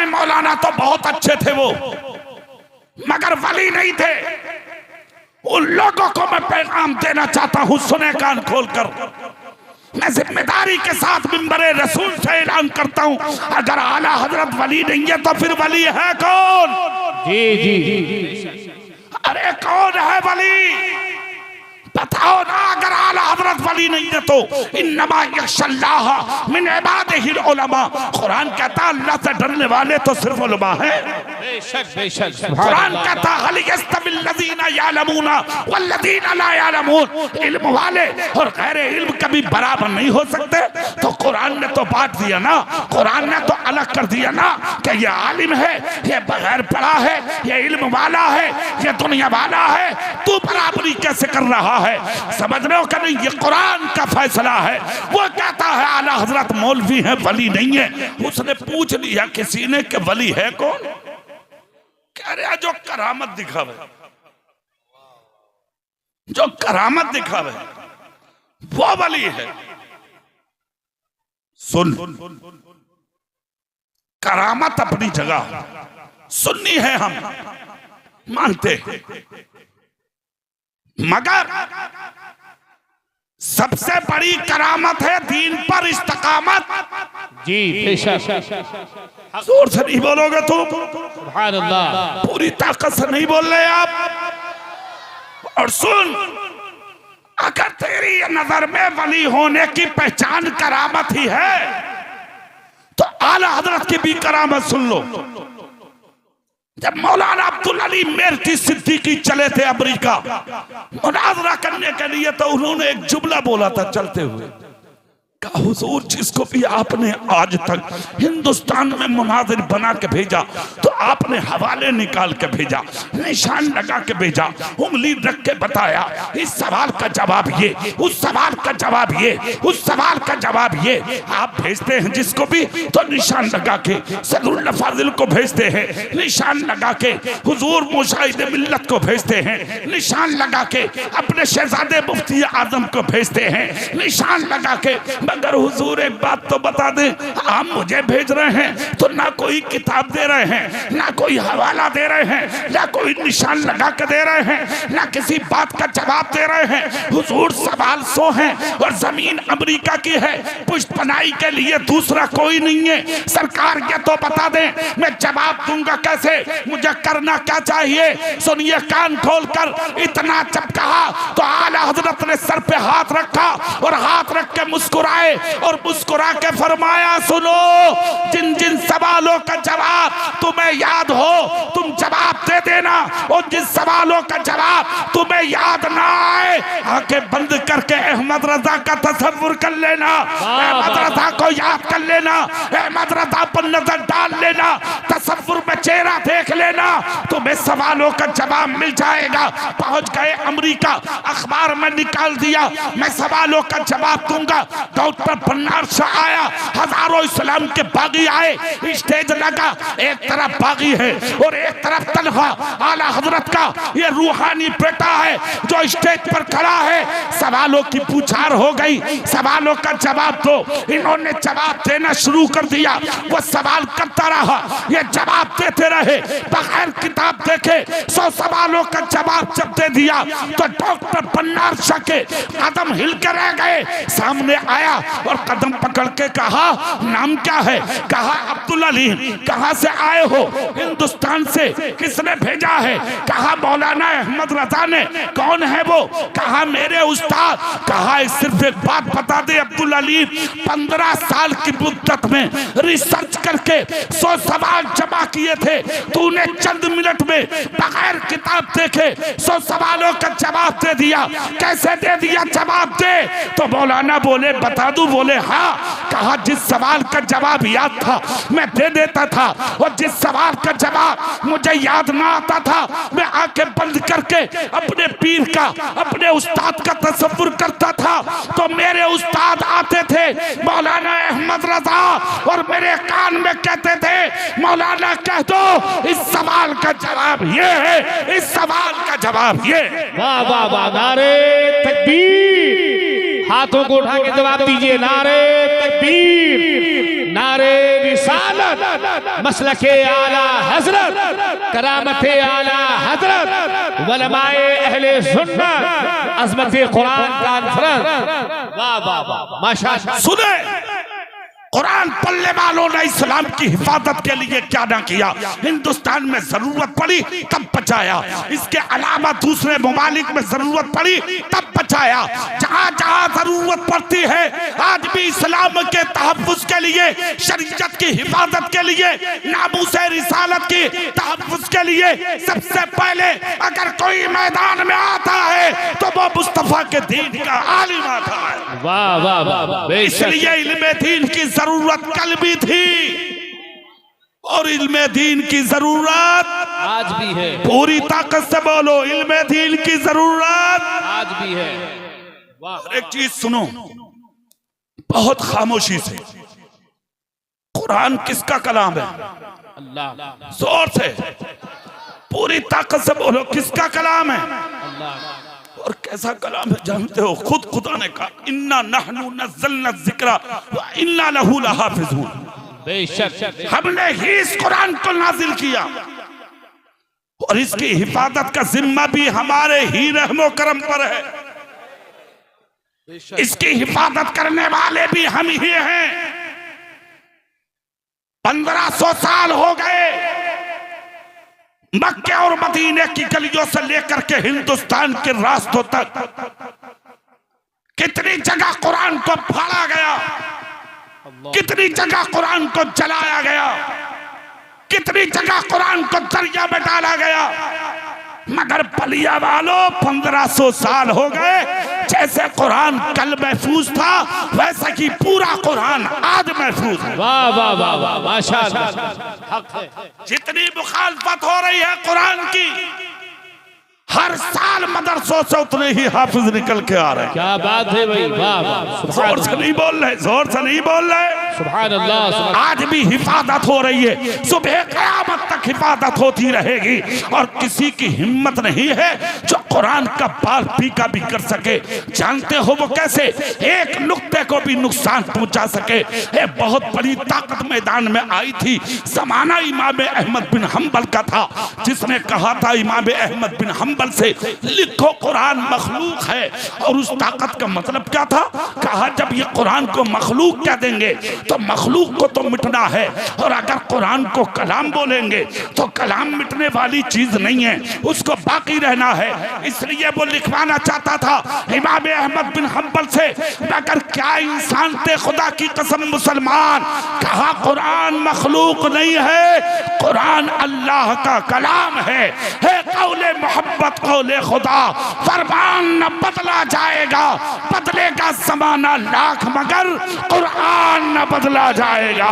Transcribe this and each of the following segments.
हैं मौलाना तो बहुत अच्छे थे वो, मगर वली नहीं थे। उन लोगों को मैं पैगाम देना चाहता हूं, सुने कान खोलकर। मैं जिम्मेदारी के साथ मिंबरे रसूल से ऐलान करता हूं, अगर आला हजरत वली नहीं है तो फिर वली है कौन? जी जी जी। अरे कौन है वली? बताओ ना। अगर आला हजरत वली नहीं है तो इन्नमा यख्शल्लाह मिन इबादिहिल उलमा। कुरान कहता अल्लाह से डरने वाले तो सिर्फ उलमा है। बेशक बेशक। कुरान कहता हल यस्तविल लज़ीना यअलमूना वल्लज़ीना ला यअलमून। इल्म वाले और गैर इल्म कभी बराबर नहीं हो सकते। तो कुरान ने तो बांट दिया ना, कुरान ने तो अलग कर दिया ना कि ये आलिम है, ये बगैर पढ़ा है, ये इल्म वाला है, ये दुनिया वाला है। तू बराबरी कैसे कर रहा है? समझ रहे हो कि नहीं? ये कुरान का फैसला है। वो कहता है आला हजरत मौलवी है, वली नहीं है। उसने पूछ लिया किसी ने कि वली है कौन? कह रहा जो करामत दिखावे, जो करामत दिखावे वो वली है। सुन, करामत अपनी जगह, सुन्नी है हम मानते, मगर सबसे बड़ी करामत है दीन पर इस्तकामत। जी बेशक। जोर से नहीं बोलोगे तुम, सुभान अल्लाह, पूरी ताकत से नहीं बोल रहे आप। और सुन, अगर तेरी नजर में वली होने की पहचान करामत ही है तो आला हजरत की भी करामत सुन लो। जब मौलाना अब्दुल अली मेरठी सिद्दीकी चले थे अमेरिका मुनाजरा करने के लिए, तो उन्होंने एक जुमला बोला था चलते हुए, कहा हुजूर जिसको भी आपने आज तक हिंदुस्तान में मुनाजिर बना के भेजा तो आपने हवाले निकाल के भेजा, निशान लगा के भेजा, उंगली रख के बताया इस सवाल का जवाब ये, उस सवाल का जवाब ये, उस सवाल का जवाब ये। आप भेजते हैं जिसको भी तो निशान लगा के, सदरुल फाजिल को भेजते हैं निशान लगा के, हुजूर मुशाहिद मिल्लत को भेजते हैं निशान लगा के, अपने शहजादे मुफ्ती आजम को भेजते हैं निशान लगा के। मगर हुजूर एक बात तो बता दें, आप मुझे भेज रहे हैं तो ना कोई किताब दे रहे हैं, ना कोई हवाला दे रहे हैं, ना कोई निशान लगा के दे रहे हैं, ना किसी बात का जवाब दे रहे हैं। हुजूर सवाल सो हैं और जमीन अमेरिका की है, पुष्ट पनाही के लिए दूसरा कोई नहीं है। सरकार ये तो बता दें मैं जवाब दूंगा कैसे, मुझे करना क्या चाहिए? सुनिए कान खोलकर। इतना जब कहा तो आला हजरत ने सर पे हाथ रखा और हाथ रख के मुस्कुराए और मुस्कुरा के फरमाया सुनो, जिन जिन सवालों का जवाब तुम्हें याद हो तुम जवाब दे देना, और जिन सवालों का जवाब तुम्हें याद ना आए आंखें बंद करके अहमद रजा का तसव्वुर कर लेना, अहमद रजा को याद कर लेना, अहमद रजा पर नजर डाल लेना, तसव्वुर में चेहरा देख लेना, तुम्हें सवालों का जवाब मिल जाएगा। पहुंच गए अमेरिका, अखबार में निकाल दिया मैं सवालों का जवाब दूंगा। डॉक्टर बन्नार शाह आया, हजारों इस्लाम के बागी आए, स्टेज लगा, एक तरफ बागी है और एक तरफ तनहा आला हजरत का ये रूहानी बेटा है जो स्टेज पर खड़ा है। सवालों की पूछार हो गई, सवालों का जवाब दो। इन्होंने जवाब देना शुरू कर दिया, वो सवाल करता रहा, ये जवाब देते रहे बगैर किताब देखे। 100 सवालों का जवाब जब दे दिया तो डॉक्टर बन्नार शाह के कदम हिल कर रह गए। सामने आया और कदम पकड़ के कहा नाम क्या है? कहा अब्दुल अली। कहां से आए हो? हिंदुस्तान से। किसने भेजा है? कहा मौलाना अहमद रजा ने। कौन है वो? कहा मेरे उस्ताद। कहा सिर्फ एक बात बता दे अब्दुल अली, 15 साल की मुद्दत में रिसर्च करके 100 सवाल जमा किए थे, तूने चंद मिनट में बगैर किताब देखे 100 सवालों का जवाब दे दिया। कैसे दे दिया जवाब? दे तो मौलाना बोले बता दूं? बोले हाँ। कहा जिस सवाल का जवाब याद था मैं दे देता था, और जिस सवाल का जवाब मुझे याद ना आता था मैं आंखें बंद करके अपने पीर का, अपने उस्ताद का तसव्वुर करता था। तो मेरे उस्ताद आते थे मौलाना अहमद रजा और मेरे कान में कहते थे मौलाना कह दो इस सवाल का जवाब ये है, इस सवाल का जवाब ये। वाह वाह वाह, नारे तकबीर, हाथों को उठा के जवाब दीजिए, नारे तकबीर, नारे रिसालत, मसलके आला हजरत, करामते आला हजरत, उलमाए अहले सुन्नत, अज़मते कुरान कॉन्फ्रेंस। वाह वाह वाह, माशाअल्लाह। सुने, कुरान पढ़ने वालों ने इस्लाम की हिफाजत के लिए क्या ना किया। हिंदुस्तान में जरूरत पड़ी तब बचाया, इसके अलावा दूसरे ममालिक में जरूरत पड़ी तब बचाया। जहां जहां जरूरत पड़ती है आज भी इस्लाम के तहफ्फुज़ के लिए, शरीयत की हिफाजत के लिए, नामूसे रिसालत की तहफ्फुज़ के लिए सबसे पहले अगर कोई मैदान में आता है तो वो मुस्तफा के दीन का आलिम आता है। वाह वाह वाह, इसलिए इल्मे दीन की जरूरत कल भी थी और इल्मे दीन की जरूरत आज भी है। पूरी ताकत से बोलो, इल्मे दीन की जरूरत आज भी है। वाह। एक चीज सुनो बहुत खामोशी से, कुरान किसका कलाम है? अल्लाह। जोर से पूरी ताकत से बोलो, किसका कलाम है? अल्लाह। और कैसा कलाम है जानते हो? खुद खुदा ने कहा, इन्ना नहनु नज़्ज़लना ज़िक्रा व इन्ना लहू लहाफ़िज़ून। बेशक हमने ही इस कुरान को नाजिल किया और इसकी हिफाजत का जिम्मा भी हमारे ही रहमो करम पर है। इसकी हिफाजत करने वाले भी हम ही हैं। 1500 साल हो गए मक्के और मदीने की गलियों से लेकर के हिंदुस्तान के रास्तों तक कितनी जगह कुरान को फाड़ा गया, कितनी जगह कुरान को जलाया गया, कितनी जगह कुरान को दरिया में डाला गया, मगर पलिया वालों 1500 साल हो गए। जैसे कुरान कल महफूज था वैसा कि पूरा कुरान आज महफूज है। वाह वाह वाह वाह, माशाअल्लाह। हक है। जितनी मुखालफत हो रही है कुरान की, हर साल मदरसों से उतने ही हाफिज निकल के आ रहे हैं। क्या बात है भाई, वाह वाह। जोर से नहीं बोल रहे, जोर से नहीं बोल रहे। सुभान अल्लाह। आज भी हिफाजत हो रही है, सुबह क़यामत तक हिफाजत होती रहेगी और किसी की हिम्मत नहीं है जो कुरान का बाल पीका भी कर सके। जानते हो वो कैसे? एक नुक्ते को भी नुकसान पहुंचा सके। ये बहुत बड़ी ताकत मैदान में आई थी। जमाना इमाम अहमद बिन हम्बल का था, जिसने कहा था इमाम अहमद बिन हम्बल से, लिखो कुरान मखलूक है। और उस ताकत का मतलब क्या था? कहा जब ये कुरान को मखलूक कह देंगे तो मखलूक को तो मिटना है, और अगर कुरान को कलाम बोलेंगे तो कलाम मिटने वाली चीज नहीं है, उसको बाकी रहना है। इसलिए वो लिखवाना चाहता था इमाम अहमद बिन हम्बल से, मगर क्या इंसान थे खुदा की कसम मुसलमान। कहा कुरान मखलूक नहीं है, कुरान अल्लाह का कलाम है कौले मोहब्बत कौले खुदा। फरमान न बदला जाएगा, बदलेगा जमाना लाख मगर कुरान न बदला जाएगा।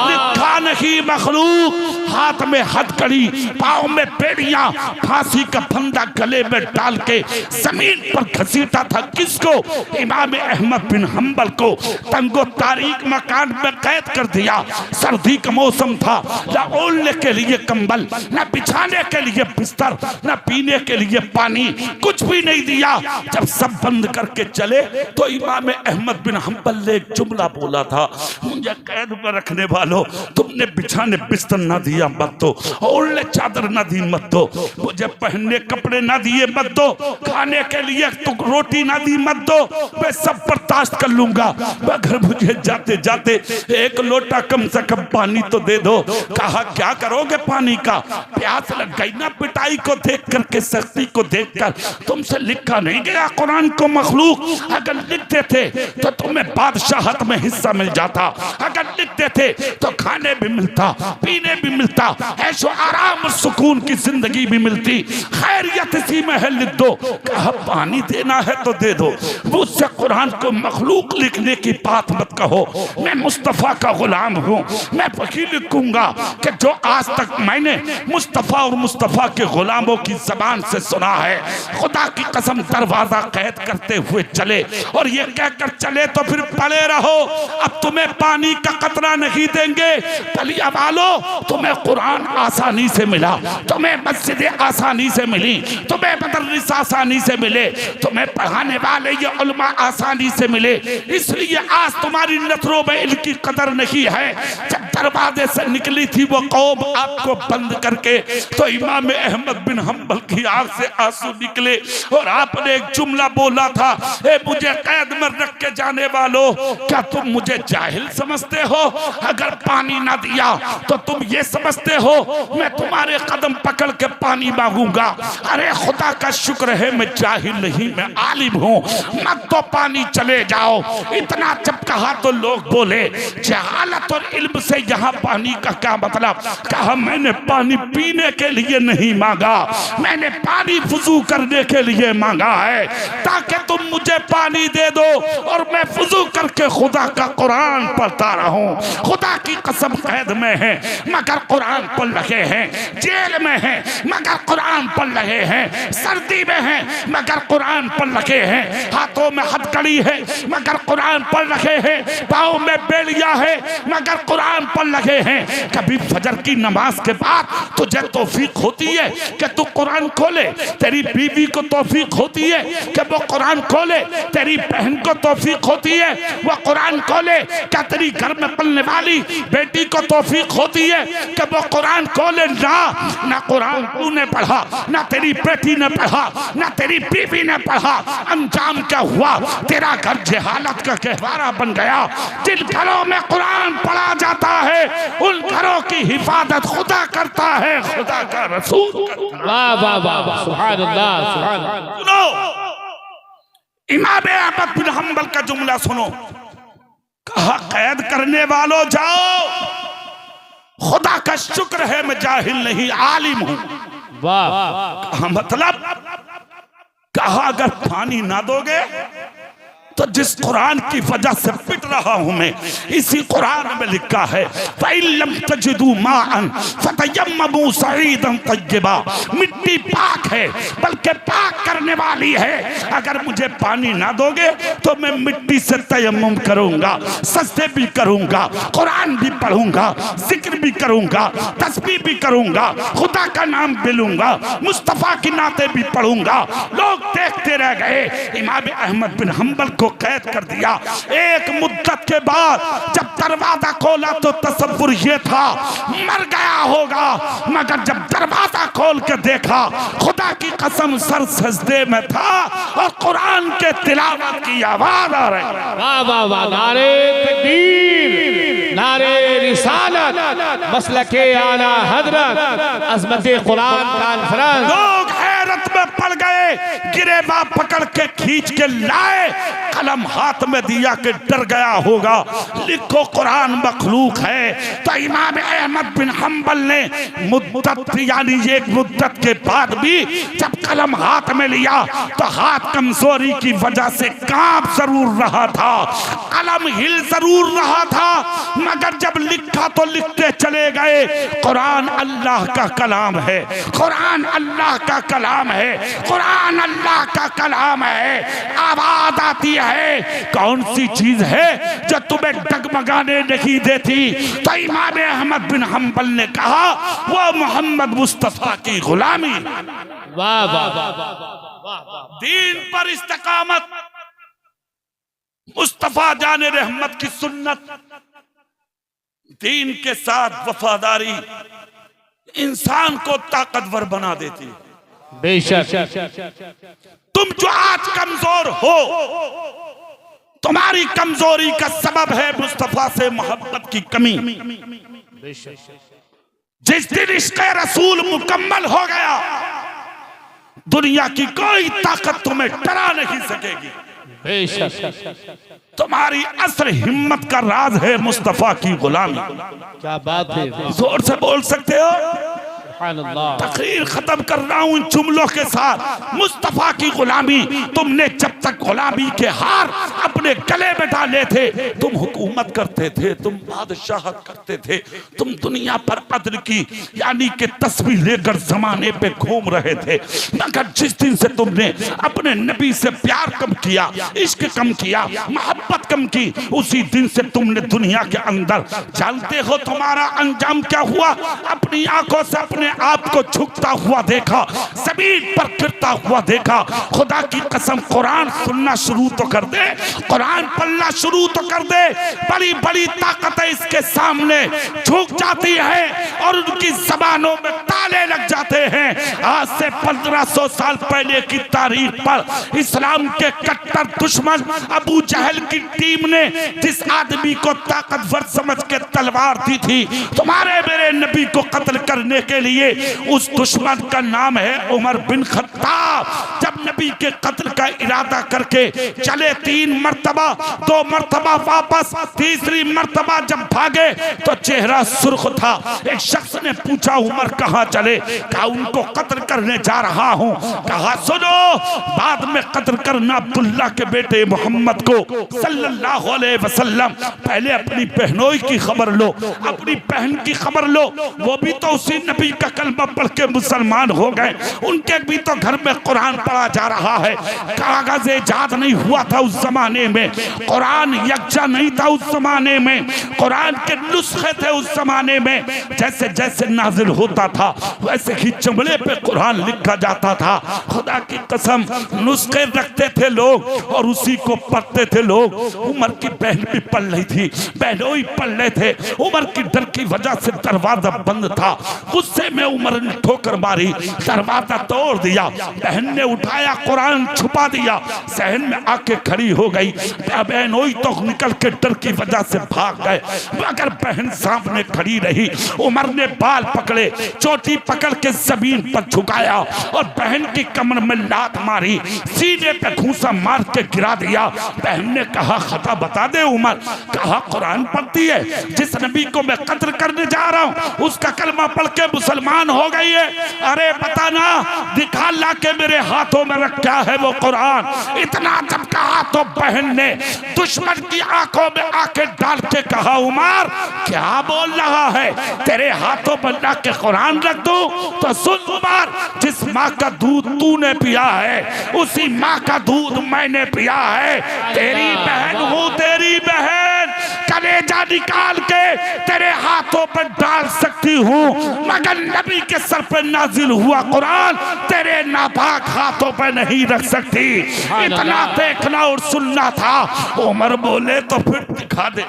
लिखा नहीं मखलूक, हाथ में हथकड़ी, पाँव में बेड़ियां, फांसी का फंदा गले में डाल के जमीन पर घसीटा था। किसको? इमाम अहमद बिन हम्बल को। तंगो तारीक मकान में कैद कर दिया। सर्दी का मौसम था, न ओढ़ने के लिए कंबल, न बिछाने के लिए बिस्तर, न पीने के लिए पानी, कुछ भी नहीं दिया। जब सब बंद करके चले तो इमाम अहमद बिन हम्बल ने एक जुमला बोला था, मुझे कैद में रखने वालों, तुमने बिछाने बिस्तर न दिया मत दो, ओढ़ने चादर न दी मत दो, मुझे पहनने कपड़े न दिए मत दो, खाने के लिए तो रोटी न दी मत दो, मैं सब बर्दाश्त कर लूंगा, मगर मुझे जाते जाते एक लोटा कम से कम पानी तो दे दो। कहा क्या करोगे पानी का? प्यास लग गई ना पिटाई को देख करके, सख्ती को देखकर। तुमसे लिखा नहीं गया कुरान को मखलूक? अगर लिखते थे तो तुम्हें बादशाहत में हिस्सा मिल जाता, अगर लिखते थे तो खाने भी मिलता, पीने भी मिलता, ऐशो आराम और सुकून की जिंदगी भी मिलती। खैरियत इसी में है, लिख दो। कहा पानी देना है तो दे दो, मुझसे कुरान को मखलूक लिखने की बात मत कहो। मैं मुस्तफा का गुलाम हूँ, मैं वही लिखूंगा कि जो आज तक मैंने मुस्तफा और मुस्तफा के गुलामों की जबान से सुना है। खुदा की कसम दरवाजा कैद करते हुए चले और ये कहकर चले तो फिर पड़े रहो, अब तुम्हें पानी का कतरा नहीं देंगे। पलिया वालों, तुम्हें कुरान आसानी से मिला, तुम्हें मस्जिद आसानी से मिली, तुम्हें मदरस आसानी से मिले, तुम्हें पढ़ाने वाले ये उलमा आसानी से मिले, इसलिए आज तुम्हारी नजरों में इनकी कदर नहीं है। जब दरवाजे से निकली थी वो कौम आपको बंद करके, तो इमाम अहमद बिन हम्बल की आंख से आंसू निकले और आपने एक जुमला बोला था, ए मुझे कैद में रख के जाने वालों, क्या तुम मुझे जाहिल समझते हो? अगर पानी ना दिया तो तुम ये समझते हो मैं तुम्हारे कदम पकड़ के पानी मांगूंगा? अरे खुदा का शुक्र है मैं जाहिल नहीं, मैं आलिम हूँ, मत तो पानी चले जाओ। इतना जब कहा तो लोग बोले जहालत और इल्म से यहाँ पानी का क्या मतलब? कहा मैंने पानी पीने के लिए नहीं मांगा, मैंने पानी वुजू करने के लिए मांगा है, ताकि तुम मुझे पानी दे दो और मैं वुजू करके खुदा का कुरान पढ़ता रहूं। खुदा की कसम कैद में है मगर कुरान पढ़ रहे हैं, जेल में है मगर कुरान पढ़ रहे हैं, सर्दी में है मगर कुरान पढ़ रहे हैं, हाथों में हथकड़ी है मगर कुरान पढ़ रहे हैं, पाँव में बेड़िया है मगर कुरान पढ़ रहे हैं। कभी फजर की नमाज के बाद तुझे तौफीक होती है कि तू कुरान खोले, तेरी बीवी को तौफीक होती है कि वो कुरान खोले, तेरी बहन को तौफीक होती है वो कुरान खोले, क्या तेरी घर में पलने वाली बेटी को तौफीक होती है कि वो कुरान खोले? ना कुरान तूने पढ़ा, ना तेरी बेटी ने पढ़ा, ना तेरी बीवी ने पढ़ा, अंजाम क्या हुआ? तेरा घर जहालत का गहवारा बन गया। जिन घरों में कुरान पढ़ा जाता है उन घरों की हिफाजत खुदा करता है, खुदा का रसूल। वाह वाह वाह, सुभान अल्लाह, सुभान अल्लाह। सुनो इमाम अहमद बिन हम्बल का जुमला सुनो, कहा कैद करने वालों जाओ, खुदा का शुक्र है मैं जाहिल नहीं, आलिम हूं। वाह, कहा मतलब? कहा अगर पानी ना दोगे तो जिस कुरान की वजह से पिट रहा हूं मैं, इसी कुरान में लिखा है फ़इल्लम तजिदू माअन फ़तयम्ममू सईदन तय्यबा, मिट्टी पाक है बल्कि पाक करने वाली है, अगर मुझे पानी ना दोगे तो मैं मिट्टी से तयम्मुम करूंगा, सजदे भी करूंगा, कुरान भी पढ़ूंगा, जिक्र भी करूंगा, तस्बीह भी करूंगा, खुदा का नाम भी लूंगा, मुस्तफा की नाते भी पढ़ूंगा। लोग देखते रह गए। इमाम अहमद बिन हम्बल को कैद कर दिया। एक मुद्दत के बाद जब दरवाजा खोला तो तसव्वुर ये था मर गया होगा, मगर जब दरवाजा खोल के देखा खुदा की कसम सर सजदे में था और कुरान के तिलावत की आवाज आ रही। वाह वाह वाह, नारे तकबीर, नारे रिसालत, मसलके आला हजरत, अज़मते कुरान कॉन्फ्रेंस। लोग हैरत में पड़ गए, गिरेबान पकड़ के खींच के लाए, कलम हाथ में दिया कि डर गया होगा, लिखो कुरान मखलूक है। तो इमाम अहमद बिन हम्बल ने मुद्दत यानी एक मुद्दत के बाद भी जब कलम हाथ में लिया तो हाथ कमजोरी की वजह से कांप जरूर रहा था, कलम हिल जरूर रहा था, मगर जब लिखा तो लिखते चले गए। कुरान अल्लाह का कलाम है, कुरान अल्लाह का कलाम है, कुरान अल्लाह का कलाम है। आवाज आती है, कौन सी चीज है जो तुम्हें डगमगाने नहीं देती? तो इमाम अहमद बिन हम्बल ने कहा वो मोहम्मद मुस्तफा की गुलामी। वाह वाह वाह, दीन पर इस्तकामत, मुस्तफा जाने रहमत की सुन्नत, दीन के साथ वफादारी इंसान को ताकतवर बना देती है। बेशक तुम जो आज कमजोर हो, तुम्हारी कमजोरी का सबब है मुस्तफा से मोहब्बत की कमी। जिस दिन इश्क़े रसूल मुकम्मल हो गया, दुनिया की कोई ताकत तुम्हें डरा नहीं सकेगी। तुम्हारी असल हिम्मत का राज है मुस्तफा की गुलामी। क्या बात है, जोर से बोल सकते हो? तकरीर खत्म कर रहा हूं इन जुमलों के साथ। मुस्तफा की गुलामी, तुमने जब तक गुलामी के हार अपने गले में डाले थे, तुम हुकूमत करते थे, तुम बादशाहत करते थे, तुम दुनिया पर अदल की यानी कि तस्वीर लेकर जमाने पे घूम रहे थे। मगर जिस दिन से तुमने अपने नबी से प्यार कम किया, इश्क कम किया, मोहब्बत कम की, उसी दिन से तुमने दुनिया के अंदर, जानते हो तुम्हारा अंजाम क्या हुआ? अपनी आंखों से अपने आप को झुकता हुआ देखा, जमीन पर गिरता हुआ देखा। खुदा की कसम, कुरान सुनना शुरू तो कर दे, कुरान पढ़ना शुरू तो कर दे, बड़ी बड़ी ताकतें इसके सामने झुक जाती है और उनकी जबानों में ताले लग जाते हैं। आज से 1500 साल पहले की तारीख पर इस्लाम के कट्टर दुश्मन अबू जहल की टीम ने जिस आदमी को ताकतवर समझ के तलवार दी थी तुम्हारे मेरे नबी को कत्ल करने के लिए, उस दुश्मन का नाम है उमर बिन खत्ताब। जब नबी के कत्ल का इरादा करके चले 3 मर्तबा, 2 मर्तबा वापस, तीसरी मर्तबा जब भागे तो चेहरा सुर्ख था। एक शख्स ने पूछा उमर कहां चले? कहा उनको कत्ल करने जा रहा हूं। कहा सुनो, बाद में कत्ल करना अब्दुल्ला के बेटे मोहम्मद को सल्लल्लाहु अलैहि वसल्लम। पहले अपनी बहनोई की खबर लो, अपनी बहन की खबर लो, वो भी तो उसी नबी का कलमा पढ़ के मुसलमान हो गए, उनके भी तो घर में कुरान पढ़ा जा रहा है। कागज इजाद नहीं हुआ था उस जमाने में, कुरान यकजा नहीं था उस जमाने में, कुरान के नुस्खे थे उस जमाने में। जैसे जैसे नाजिल होता था वैसे ही चमड़े पे कुरान लिखा जाता था। खुदा की कसम, नुस्खे रखते थे लोग और उसी को पढ़ते थे लोग। उमर की बहन भी पढ़ रही थी, बहनोई पढ़ रहे थे। उमर की डर की वजह से दरवाजा बंद था। गुस्से में उमर ने ठोकर मारी, दरवाजा तोड़ दिया। बहन ने उठाया, कुरान छुपा दिया, सहन में आके खड़ी हो गई। बहनोई तो निकल के डर की वजह से भाग गए, मगर बहन सामने खड़ी रही। उमर ने बाल पकड़े, चोटी पकड़ के जमीन पर झुकाया और बहन की कमर में लात मारी, सीने पे घूंसा मार के गिरा दिया। बहन ने कहा खता बता दे उमर। कहा कुरान पढ़ती है, जिस नबी को मैं कत्ल करने जा रहा हूं उसका कलमा पढ़ के मुसलमान हो गई है। अरे बताना, दिखा ला के मेरे हाथों में रख, क्या है वो कुरान? इतना जब कहा तो बहन ने दुश्मन की आंखों में आके डाल के कहा उमर क्या बोल रहा है? तेरे हाथों पर ला के कुरान रख दूं? तो सुन उमर, जिस माँ का दूध तूने पिया है उसी माँ का दूध मैंने पिया है। तेरी बहन हूं, तेरी बहन, कलेजा निकाल के तेरे हाथों पर डाल सकती हूँ, मगर नबी के सर पर नाजिल हुआ कुरान तेरे नापाक हाथों पर नहीं रख सकती। इतना देखना और सुनना था। उमर बोले तो फिर दिखा दे।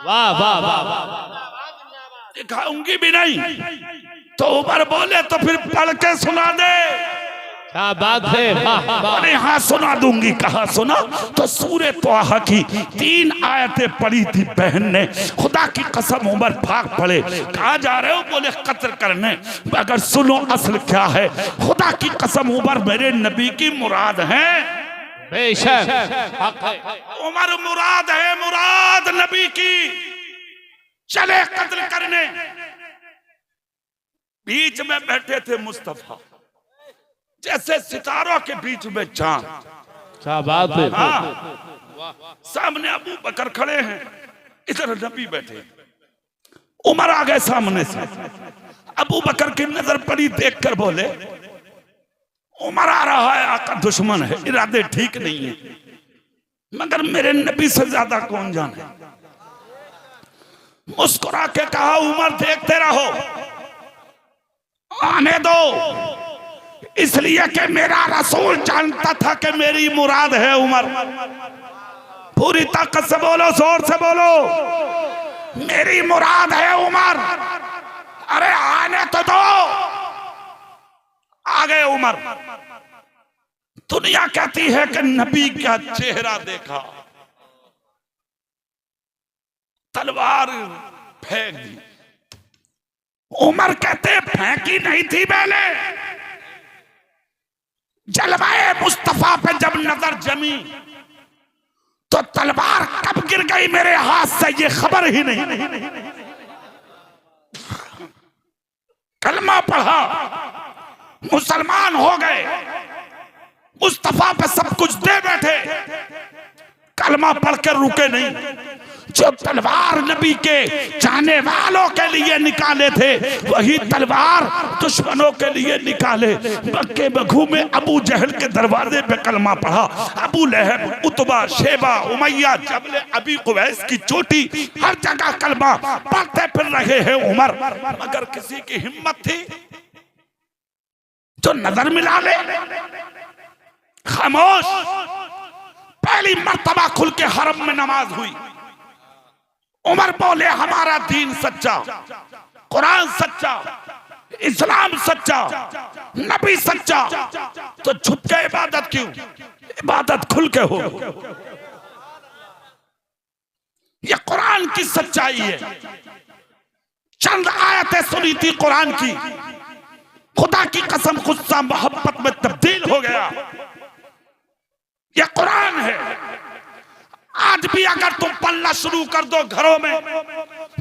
वाह वाह वाह, दिखाऊंगी भी नहीं तो उमर बोले तो फिर पढ़ के सुना दे। क्या बात है, अरे हाँ सुना दूंगी। कहा सुना? तो सूरे तोहा की 3 आयतें पढ़ी थी बहन ने। खुदा की कसम उमर भाग पड़े। कहा जा रहे हो? बोले कत्ल करने। अगर सुनो असल क्या है। खुदा की कसम उमर मेरे नबी की मुराद है, बेशक उमर मुराद है, मुराद नबी की। चले कत्ल करने। बीच में बैठे थे मुस्तफा, जैसे सितारों के बीच में चांद। क्या बात है। सामने अबू बकर खड़े हैं, इधर नबी बैठे। उमर आ गए सामने से। अबू बकर की नजर पड़ी, देखकर बोले उमर आ रहा है, आका दुश्मन है, इरादे ठीक नहीं है, मगर मेरे नबी से ज्यादा कौन जाने। मुस्कुरा के कहा उमर देखते रहो, आने दो, इसलिए कि मेरा रसूल जानता था कि मेरी मुराद है उमर। पूरी ताकत से बोलो, जोर से बोलो, मेरी मुराद है उमर। अरे आने तो दो। आ गए उमर। दुनिया कहती है कि नबी का चेहरा देखा, तलवार फेंक दी। उमर कहते फेंकी नहीं थी मैंने, जलवाए मुस्तफा पे जब नजर जमी तो तलवार कब गिर गई मेरे हाथ से ये खबर ही नहीं। कलमा पढ़ा, मुसलमान हो गए, मुस्तफा पे सब कुछ दे बैठे, कलमा पढ़कर रुके नहीं। जो तलवार नबी के चाहने वालों के लिए निकाले थे, वही तलवार दुश्मनों के लिए निकाले। मक्के में घूमे, अबू जहल के दरवाजे पे कलमा पढ़ा, अबू लहब, उतबा, शेबा, उमैया, जबल अबी कुवैस की चोटी, हर जगह कलमा पढ़ते फिर रहे हैं उमर। मगर किसी की हिम्मत थी जो नजर मिला ले? खामोश। पहली मर्तबा खुल के हरम में नमाज हुई, उमर बोले हमारा दीन सच्चा, कुरान सच्चा, इस्लाम सच्चा, नबी सच्चा, तो छुप के इबादत क्यों? इबादत खुल के हो। ये कुरान की सच्चाई है। चंद आयतें सुनी थी कुरान की, खुदा की कसम गुस्सा मोहब्बत में तब्दील हो गया। यह कुरान है। आज भी अगर तुम पढ़ना शुरू कर दो, घरों में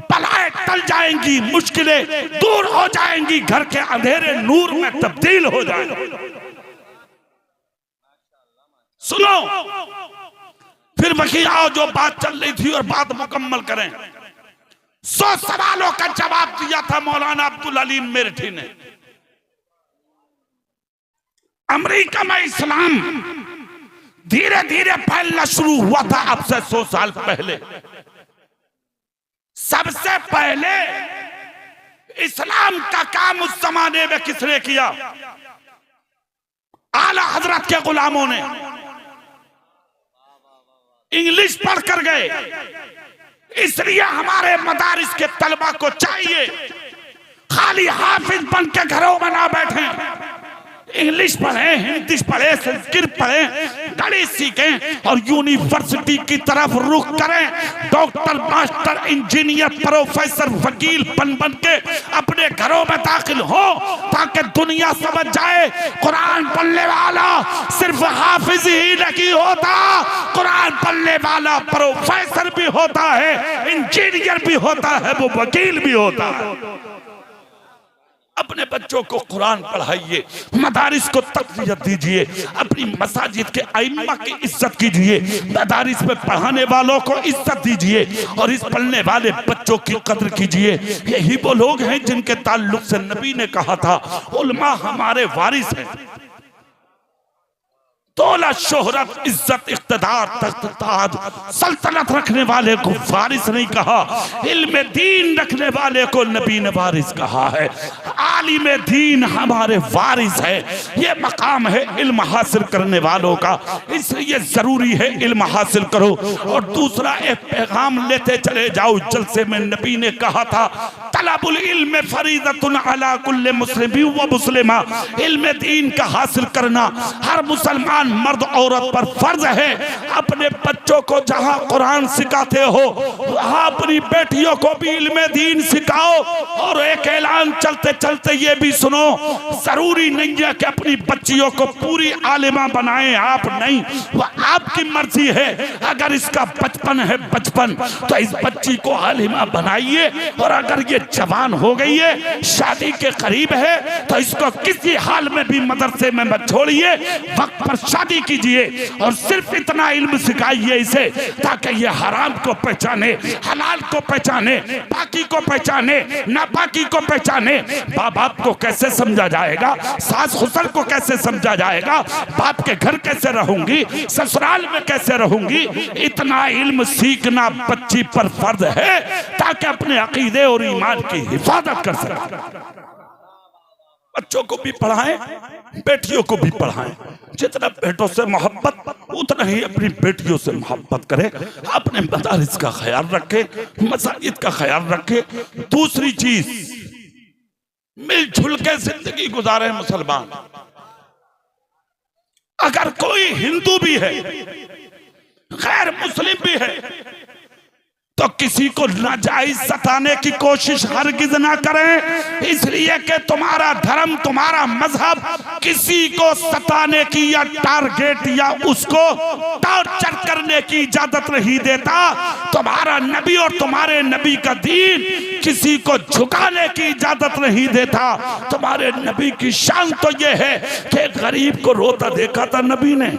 बलाएं टल जाएंगी, मुश्किलें दूर हो जाएंगी, घर के अंधेरे नूर में तब्दील हो जाएंगे। सुनो, फिर वही आओ जो बात चल रही थी और बात मुकम्मल करें। 100 सवालों का जवाब दिया था मौलाना अब्दुल अलीम मेरठी ने। अमेरिका में इस्लाम धीरे धीरे फैलना शुरू हुआ था अब से 100 साल पहले। सबसे पहले इस्लाम का काम उस जमाने में किसने किया? आला हजरत के गुलामों ने। इंग्लिश पढ़कर गए, इसलिए हमारे मदारिस के तलबा को चाहिए खाली हाफिज बन के घरों में ना बैठे, इंग्लिश पढ़ें, हिंदी पढ़ें, संस्कृत पढ़ें, गणित सीखें और यूनिवर्सिटी की तरफ रुख करें। डॉक्टर, मास्टर, इंजीनियर, प्रोफेसर, वकील बन के अपने घरों में दाखिल हो, ताकि दुनिया समझ जाए कुरान पढ़ने वाला सिर्फ हाफिज ही नहीं होता, कुरान पढ़ने वाला प्रोफेसर भी होता है, इंजीनियर भी होता है, वो वकील भी होता है। अपने बच्चों को कुरान पढ़ाइए, मदारिस को तक़वियत दीजिए, अपनी मसाजिद के आइम्मा की इज्जत कीजिए, मदारिस में पढ़ाने वालों को इज्जत दीजिए और इस पढ़ने वाले बच्चों की कद्र कीजिए। यही वो लोग हैं जिनके ताल्लुक से नबी ने कहा था उलमा हमारे वारिस हैं। दौलत, शोहरत, इज्जत, इख्तिदार, तख्त, ताज, सल्तनत रखने वाले को वारिस नहीं कहा, इल्म दीन रखने वाले को नबी ने वारिस कहा है। आलिम दीन हमारे वारिस है। ये मकाम है इल्म हासिल करने वालों का, इसलिए जरूरी है इल्म हासिल करो। और दूसरा एक पैगाम लेते चले जाओ। जलसे में नबी ने कहा था तलबुल इल्म फरीदतुन अला कुल्ले मुस्लिम व मुस्लिमा, इल्म दीन का हासिल करना हर मुसलमान मर्द औरत पर फर्ज है। अपने बच्चों को जहां कुरान सिखाते हो वहां अपनी बेटियों को भी इल्म दीन सिखाओ। और एक ऐलान चलते चलते ये भी सुनो, जरूरी नहीं है कि अपनी बच्चियों को पूरी आलिमा बनाएं, आप नहीं, वह आपकी मर्जी है। अगर इसका बचपन है बचपन, तो इस बच्ची को आलिमा बनाइए। और अगर ये जवान हो गई है, शादी के करीब है, तो इसको किसी हाल में भी मदरसे में मत छोड़िए, वक्त पर शादी कीजिए और सिर्फ इतना इल्म सिखाइए इसे, ताकि ये हराम को पहचाने, हलाल को पहचाने, पाकी को पहचाने, नापाकी को पहचाने। बाप को कैसे समझा जाएगा, सास ससुर को कैसे समझा जाएगा, बाप के घर कैसे रहूंगी, ससुराल में कैसे रहूंगी, इतना इल्म सीखना बच्ची पर फर्ज है, ताकि अपने अकीदे और ईमान की हिफाजत कर सके। बच्चों को भी पढ़ाएं, बेटियों को भी पढ़ाएं। जितना बेटों से मोहब्बत, उतना ही अपनी बेटियों से मोहब्बत करें। अपने मदारिस का ख्याल रखें, मसाजिद का ख्याल रखें। दूसरी चीज, मिलजुल के जिंदगी गुजारे मुसलमान। अगर कोई हिंदू भी है, गैर मुस्लिम भी है, तो किसी को नाजायज सताने की कोशिश हरगिज ना करें, इसलिए कि तुम्हारा धर्म, तुम्हारा मजहब किसी को सताने की या टारगेट या उसको टॉर्चर करने की इजाजत नहीं देता। तुम्हारा नबी और तुम्हारे नबी का दीन किसी को झुकाने की इजाजत नहीं देता। तुम्हारे नबी की शान तो यह है कि गरीब को रोता देखा था नबी ने,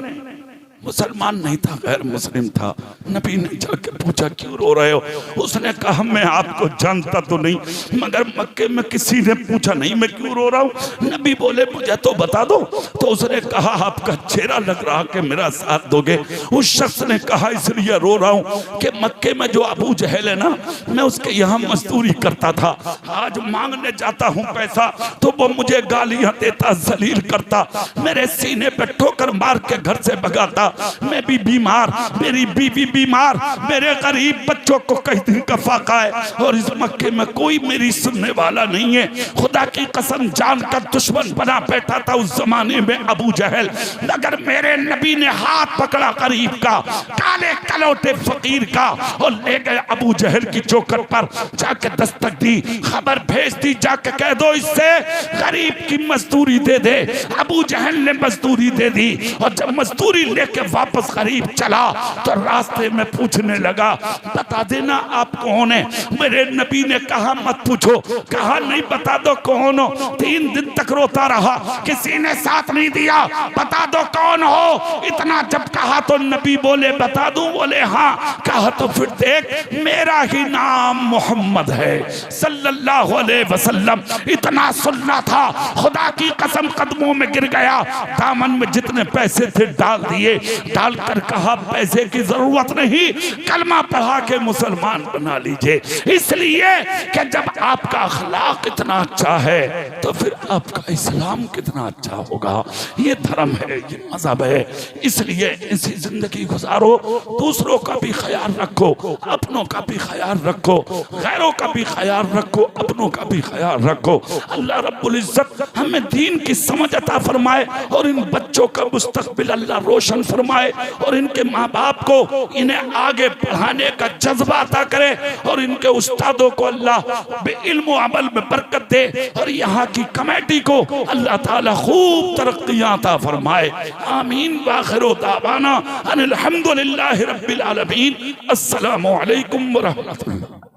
मुसलमान नहीं था, गैर मुस्लिम था। नबी ने जाके पूछा क्यों रो रहे हो? उसने कहा मैं आपको जानता तो नहीं, मगर मक्के में किसी ने पूछा नहीं मैं क्यों रो रहा हूँ। नबी बोले मुझे तो बता दो। तो उसने कहा आपका चेहरा लग रहा कि मेरा साथ दोगे। उस शख्स ने कहा इसलिए रो रहा हूँ कि मक्के में जो अबू जहल है ना, मैं उसके यहाँ मजदूरी करता था। आज मांगने जाता हूँ पैसा तो वो मुझे गालियां देता, जलील करता, मेरे सीने पे ठोकर मार के घर से भगाता। मैं भी बीमार, मेरी बीवी बीमार, मेरे गरीब बच्चों को कई दिन का फाका है और इस मक्के में कोई मेरी सुनने वाला नहीं है। खुदा की कसम जानकर दुश्मन बना बैठा था उस जमाने में अबू जहल। अगर मेरे नबी ने हाथ पकड़ा गरीब का, काले कलौटे फकीर का, और ले गए अबू जहल की चौखट पर, जाके दस्तक दी, खबर भेज दी, जाके कह दो इससे गरीब की मजदूरी दे दे। अबू जहल ने मजदूरी दे दी और जब मजदूरी लेके वापस गरीब चला तो रास्ते में पूछने लगा बता देना आप कौन है? मेरे नबी ने कहा मत पूछो, कहा नहीं बता दो कौन हो। 3 दिन तक रोता रहा, किसी ने साथ नहीं दिया, बता दो कौन हो। इतना जब कहा तो नबी बोले बता दूं? बोले हाँ। कहा तो फिर देख मेरा ही नाम मोहम्मद है सल्लल्लाहु अलैहि वसल्लम। इतना सुनना था, खुदा की कसम कदमों में गिर गया, दामन में जितने पैसे थे डाल दिए, डालकर कहा पैसे की जरूरत नहीं, कलमा पढ़ा के मुसलमान बना लीजिए। इसलिए कि जब आपका अखलाक इतना अच्छा है तो फिर आपका इस्लाम कितना अच्छा होगा। ये धर्म है, ये मजहब है, इसलिए ऐसी जिंदगी गुजारो, दूसरों का भी ख्याल रखो, अपनों का भी ख्याल रखो, गैरों का भी ख्याल रखो, अपनों का भी ख्याल रखो। अल्लाह रब्बुल इज्जत हमें दीन की समझ अता फरमाए और इन बच्चों का मुस्तकबिल अल्लाह रोशन फरमाए और इनके माँ बाप को इन्हें आगे बढ़ाने का जज्बा अता करे और इनके उस्तादों को अल्लाह इल्म व अमल में बरकत दे और यहाँ की कमेटी को अल्लाह ताला खूब तरक्कियां अता फरमाए। आमीन। व आखिरु दावाना अनिल हम्दुलिल्लाहि रब्बिल आलमीन। अस्सलामु अलैकुम व रहमतुल्लाह।